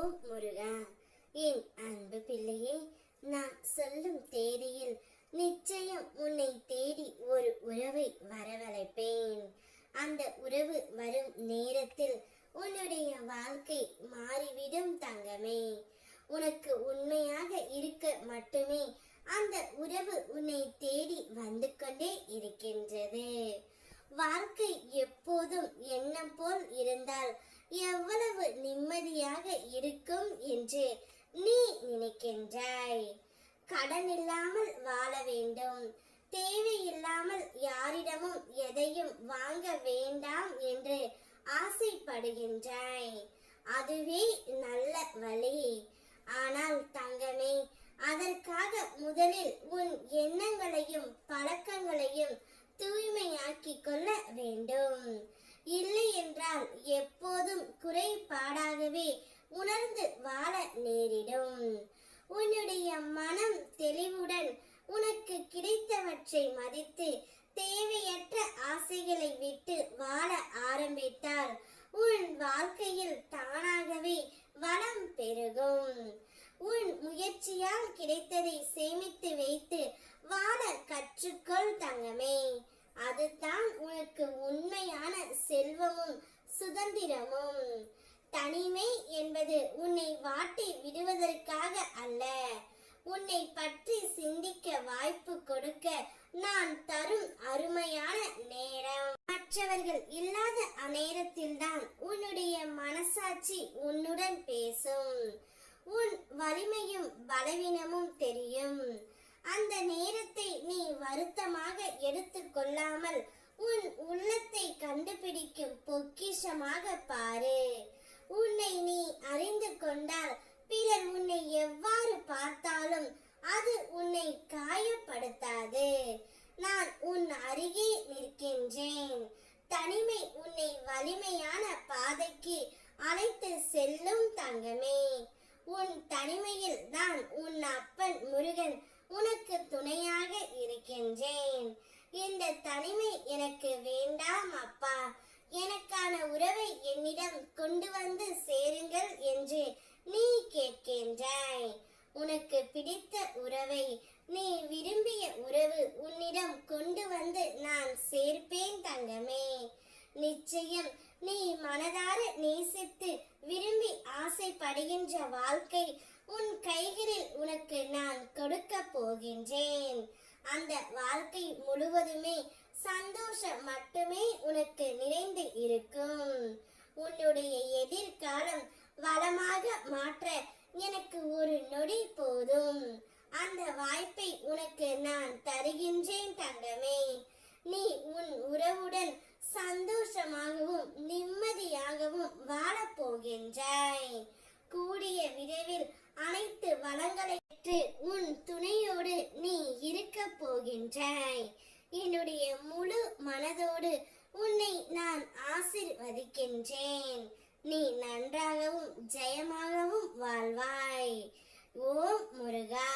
ஓம் முருகா. என் அன்பு பிள்ளையே, நான் சொல்லும் தேதியில் நிச்சயம் உன்னை தேடி ஒரு உறவை வரவழைப்பேன். அந்த உறவு வரும் நேரத்தில் உன்னுடைய வாழ்க்கை மாறிவிடும் தங்கமே. உனக்கு உண்மையாக இருக்க மட்டுமே அந்த உறவு உன்னை தேடி வந்து கொண்டே இருக்கின்றது. வாழ்க்கை எப்போதும் எண்ணம் போல் இருந்தால் எவ்வளவு நிம்மதியாக இருக்கும் என்று நீ நினைக்கின்றாய். கடன் இல்லாமல் வாழ வேண்டும், தேவையில்லாமல் யாரிடமும் எதையும் வாங்க வேண்டாம் என்று ஆசைப்படுகின்றாய். அதுவே நல்ல வழி. ஆனால் தங்கமே, அதற்காக முதலில் உன் எண்ணங்களையும் பழக்கங்களையும் தூய்மையாக்கிக் கொள்ள வேண்டும். இல்லை என்றால் எப்போதும் குறைபாடாகவே உணர்ந்து வாழ நேரிடும். உன்னுடைய மனம் தெளிவுடன் உனக்கு கிடைத்தவற்றை மதித்து தேவையற்ற ஆசைகளை விட்டு வாழ ஆரம்பித்தால் உன் வாழ்க்கையில் தானாகவே வளம் பெருகும். உன் முயற்சியால் கிடைத்ததை சேமித்து வைத்து வாழ கற்றுக்கொள் தங்கமே. அதுதான் உனக்கு உண்மையான செல்வமும் சுதந்திரமும். தனிமை என்பது உன்னை வாட்டி விடுவதற்காக அல்ல, உன்னை பற்றி சிந்திக்க வாய்ப்பு கொடுக்க நான் தரும் அருமையான நேரம். மற்றவர்கள் இல்லாத அந்நேரத்தில்தான் உன்னுடைய மனசாட்சி உன்னுடன் பேசும். உன் வலிமையும் பலவீனமும் தெரியும். அந்த நேரத்தை நீ வருத்தமாக எடுத்துக் கொள்ளாமல் உன் உள்ளத்தை கண்டுபிடிக்கும் பொக்கிஷமாக பாரு. உன்னை நீ அறிந்து கொண்டால் பிறர் உன்னை எவ்வாறு பார்த்தாலும் அது உன்னை காயப்படுத்தாது. நான் உன் அருகே நிற்கின்றேன். தனிமை உன்னை வலிமையான பாதைக்கு அழைத்து செல்லும் தங்கமே. உன் தனிமையில் தான் உன் அப்பன் முருகன் உனக்கு துணையாக இருக்கின்றேன். இந்த தனிமை எனக்கு வேண்டாம் அப்பா, எனக்கான உறவை என்னிடம் கொண்டு வந்து சேருங்கள் என்று நீ கேட்கின்றாய். உனக்கு பிடித்த உறவை, நீ விரும்பிய உறவு உன்னிடம் கொண்டு வந்து நான் சேர்ப்பேன் தங்கமே. நிச்சயம் நீ மனதார நேசித்து விரும்பி ஆசைப்படுகின்ற வாழ்க்கை உன் கைகளில் உனக்கு நான் கொடுக்க போகின்றேன். அந்த வாழ்க்கை முழுவதுமே சந்தோஷம் மட்டுமே உனக்கு நிறைந்து இருக்கும். உன்னுடைய எதிர்காலம் வளமாக மாற்ற எனக்கு ஒரு நொடி போதும். அந்த வாய்ப்பை உனக்கு நான் தருகின்றேன் தங்கமே. நீ உன் உறவுடன் சந்தோஷமாகவும் நிம்மதியாகவும் வாழப் போகின்றாய். கூடிய விரைவில் அனைத்து வளங்களை பெற்று உன் துணையோடு நீ இருக்க போகின்றாய். என்னுடைய முழு மனதோடு உன்னை நான் ஆசீர்வதிக்கின்றேன். நீ நன்றாகவும் ஜெயமாகவும் வாழ்வாய். ஓம் முருகா.